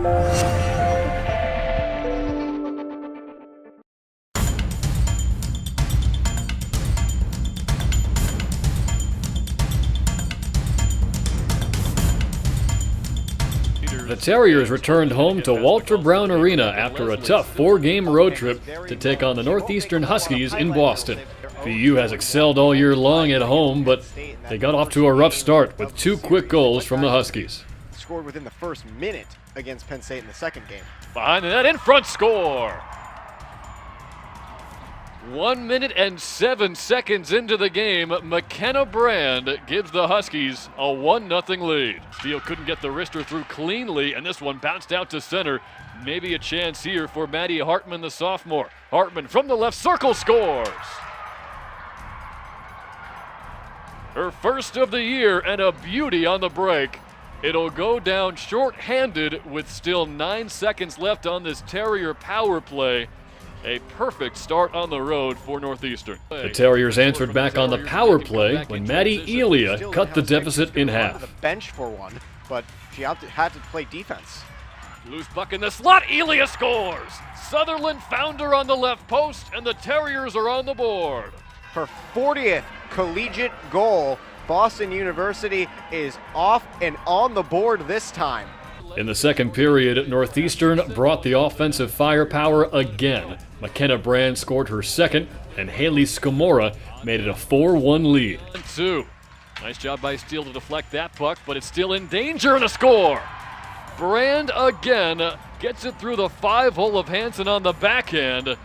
The Terriers returned home to Walter Brown Arena after a tough 4-game road trip to take on the Northeastern Huskies in Boston. BU has excelled all year long at home, but they got off to a rough start with 2 quick goals from the Huskies. Scored within the first minute against Penn State in the second game. Behind the net, in front, score! 1 minute and 7 seconds into the game, McKenna Brand gives the Huskies a 1-0 lead. Steele couldn't get the wrister through cleanly, and this one bounced out to center. Maybe a chance here for Maddie Hartman, the sophomore. Hartman from the left circle scores. Her first of the year and a beauty on the break. It'll go down short-handed with still 9 seconds left on this Terrier power play. A perfect start on the road for Northeastern. The Terriers answered back on the power play when Maddie Elia cut the deficit in half. The bench for one, but she had to play defense. Loose puck in the slot, Elia scores! Sutherland found her on the left post, and the Terriers are on the board. Her 40th collegiate goal. Boston University is off and on the board this time. In the second period, Northeastern brought the offensive firepower again. McKenna Brand scored her second, and Haley Scamora made it a 4-1 lead. 2. Nice job by Steele to deflect that puck, but it's still in danger and a score. Brand again gets it through the 5-hole of Hansen on the backhand.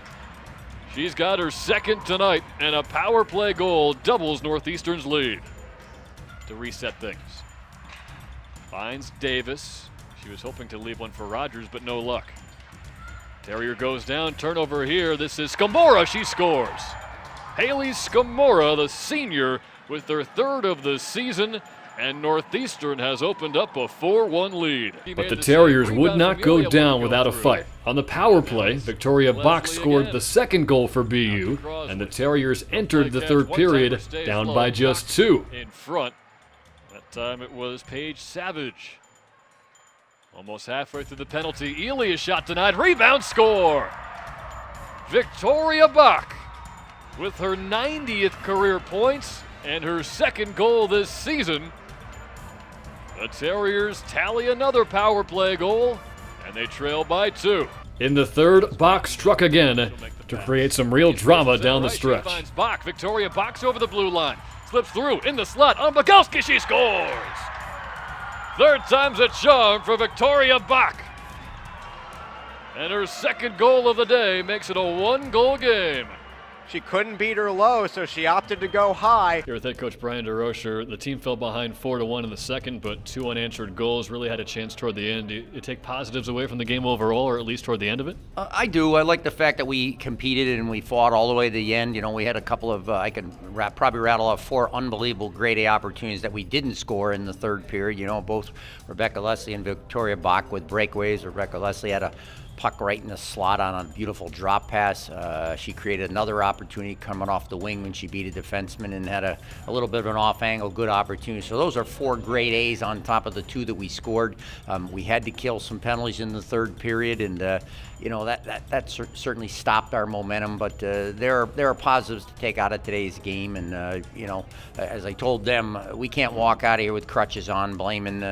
She's got her second tonight, and a power play goal doubles Northeastern's lead. To reset things. Finds Davis. She was hoping to leave one for Rogers, but no luck. Terrier goes down, turnover here. This is Scamora, she scores. Haley Scamora, the senior, with their third of the season, and Northeastern has opened up a 4-1 lead. But the Terriers would not go down without a fight. On the power play, Victoria Bach scored the second goal for BU, and the Terriers entered the third period down by just 2. In front. That time it was Paige Savage. Almost halfway through the penalty. Elia's shot denied. Rebound, score! Victoria Bach with her 90th career points and her second goal this season. The Terriers tally another power play goal, and they trail by 2. In the third, Bach struck again to create some real drama down the stretch. She finds Bach. Victoria Bach's over the blue line. Slips through in the slot on Bogowski. She scores! Third time's a charm for Victoria Bach. And her second goal of the day makes it a 1-goal game. She couldn't beat her low, so she opted to go high. Here with head coach Brian DeRocher, the team fell behind 4-1 in the second, but 2 unanswered goals. Really had a chance toward the end. Do you take positives away from the game overall, or at least toward the end of it? I do. I like the fact that we competed and we fought all the way to the end. You know, we had a couple of, I can probably rattle off 4 unbelievable grade A opportunities that we didn't score in the third period. You know, both Rebecca Leslie and Victoria Bach with breakaways. Rebecca Leslie had a puck right in the slot on a beautiful drop pass. She created another opportunity coming off the wing when she beat a defenseman and had a little bit of an off-angle good opportunity. So those are 4 grade A's on top of the 2 that we scored. We had to kill some penalties in the third period, and you know, that certainly stopped our momentum. But there are positives to take out of today's game, and you know, as I told them, we can't walk out of here with crutches on, blaming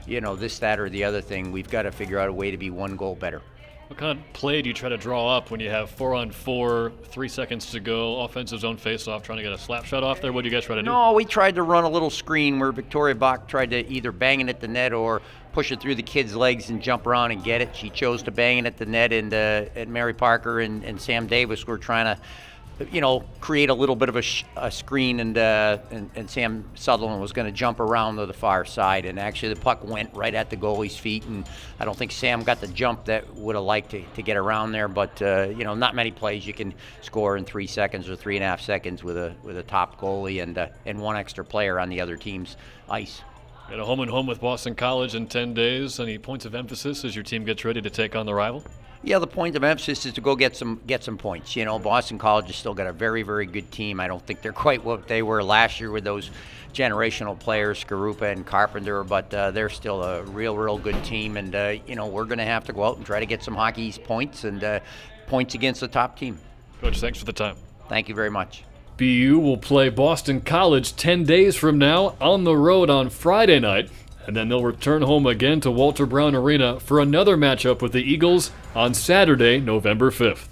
you know, this, that, or the other thing. We've got to figure out a way to be 1 goal better. What kind of play do you try to draw up when you have 4-on-4, 3 seconds to go, offensive zone face-off, trying to get a slap shot off there? What do you guys try to do? No, we tried to run a little screen where Victoria Bach tried to either bang it at the net or push it through the kid's legs and jump around and get it. She chose to bang it at the net, and Mary Parker and Sam Davis were trying to, you know, create a little bit of a screen, and Sam Sutherland was going to jump around to the far side, and actually the puck went right at the goalie's feet, and I don't think Sam got the jump that would have liked to get around there, but you know, not many plays you can score in 3 seconds or 3.5 seconds with a top goalie and 1 extra player on the other team's ice. At a home-and-home with Boston College in 10 days. Any points of emphasis as your team gets ready to take on the rival? Yeah, the point of emphasis is to go get some points. You know, Boston College has still got a very, very good team. I don't think they're quite what they were last year with those generational players, Skarupa and Carpenter, but they're still a real good team. And, you know, we're going to have to go out and try to get some hockey points and points against the top team. Coach, thanks for the time. Thank you very much. BU will play Boston College 10 days from now on the road on Friday night, and then they'll return home again to Walter Brown Arena for another matchup with the Eagles on Saturday, November 5th.